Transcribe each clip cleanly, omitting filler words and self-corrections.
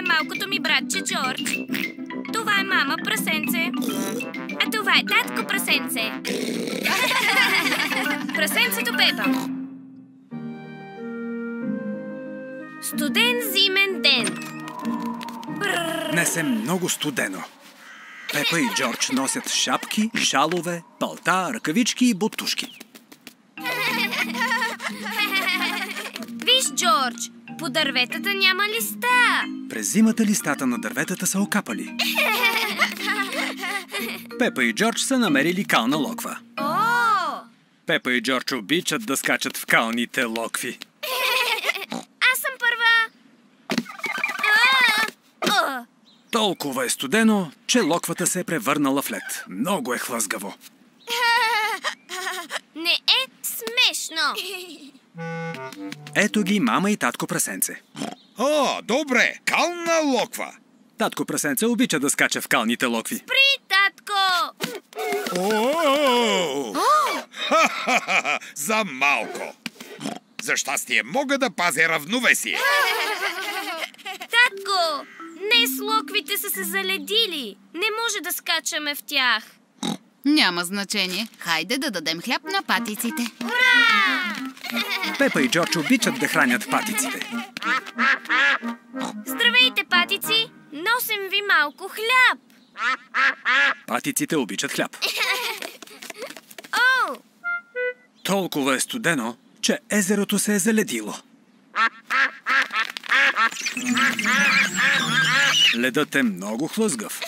малкото ми братче Джордж. Това е мама прасенце. А това е татко прасенце. Прасенцето Пепа. Студен зимен ден. Днес е много студено. Пепа и Джордж носят шапки, шалове, палта, ръкавички и бутушки. Виж, Джордж, по дърветата няма листа. През зимата листата на дърветата са окапали. Пепа и Джордж са намерили кална локва. Пепа и Джордж обичат да скачат в калните локви. Аз съм първа. Толкова е студено, че локвата се е превърнала в лед. Много е хлъзгаво. Не е смешно. Ето ги мама и татко прасенце. О, добре, кална локва. Татко прасенце обича да скача в калните локви. Спри, татко! За малко. За щастие мога да пазя равновесие. Татко! Днес локвите са се заледили. Не може да скачаме в тях. Няма значение. Хайде да дадем хляб на патиците. Ура! Пепа и Джордж обичат да хранят патиците. Здравейте, патици! Носим ви малко хляб. Патиците обичат хляб. О! Толкова е студено, че езерото се е заледило. Ледът е много хлъзгав.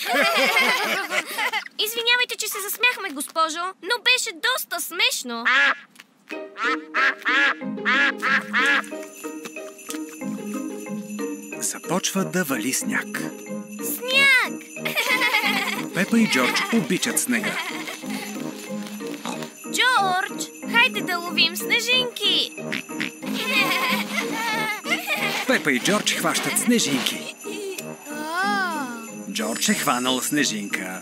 Извинявайте, че се засмяхме, госпожо, но беше доста смешно. Започва да вали сняг. Сняг! Пепа и Джордж обичат снега. Джордж, хайде да ловим снежинки. Пепа и Джордж хващат снежинки. Джордж е хванал снежинка.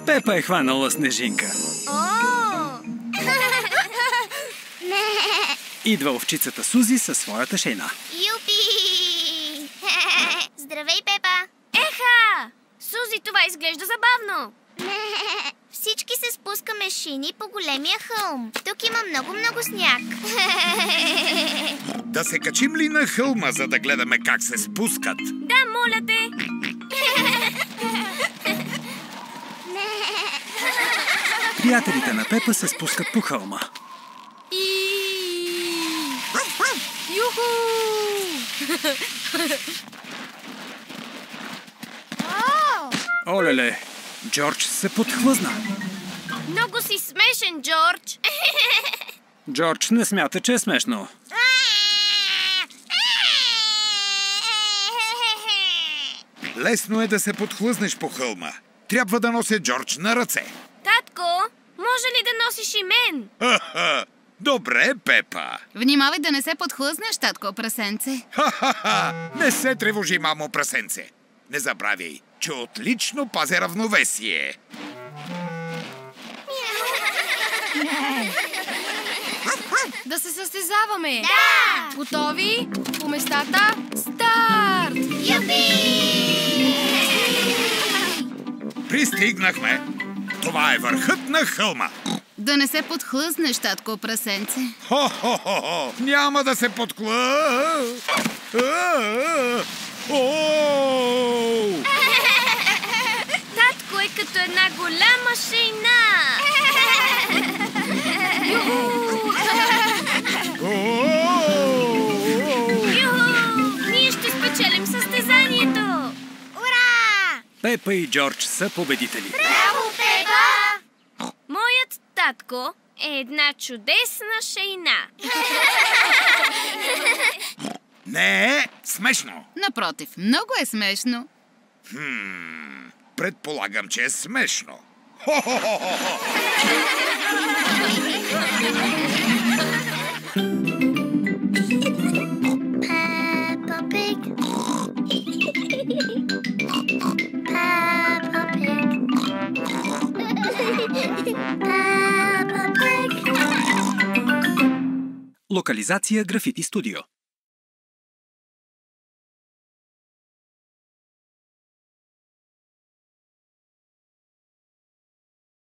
Пепа е хванала снежинка. Идва овчицата Сузи със своята шейна. Юпи! Здравей, Пепа! Еха! Сузи, това изглежда забавно. Всички се спускаме шини по големия хълм. Тук има много сняг. Да се качим ли на хълма, за да гледаме как се спускат? Да, моля те! Приятелите на Пепа се спускат по хълма. Юху! Олеле, Джордж се подхлъзна. Много си смешен, Джордж. Джордж не смята, че е смешно. Лесно е да се подхлъзнеш по хълма. Трябва да нося Джордж на ръце. Татко, може ли да носиш и мен? Добре, Пепа. Внимавай да не се подхлъзнеш, татко прасенце. Не се тревожи, мамо прасенце. Не забравяй, че отлично пазя равновесие. Да се състезаваме! Да! Готови? По местата? Старт! Юпи! Пристигнахме. Това е върхът на хълма. Да не се подхлъзнеш, татко прасенце. Хо-хо-хо! Няма да се Татко е като една голяма шейна. Юху! Ние ще спечелим състезанието. Ура! Пепа и Джордж са победители. Браво, Пепа! Моят татко е една чудесна шейна. Не е смешно. Напротив, много е смешно. Предполагам, че е смешно. Локализация Графити Студио.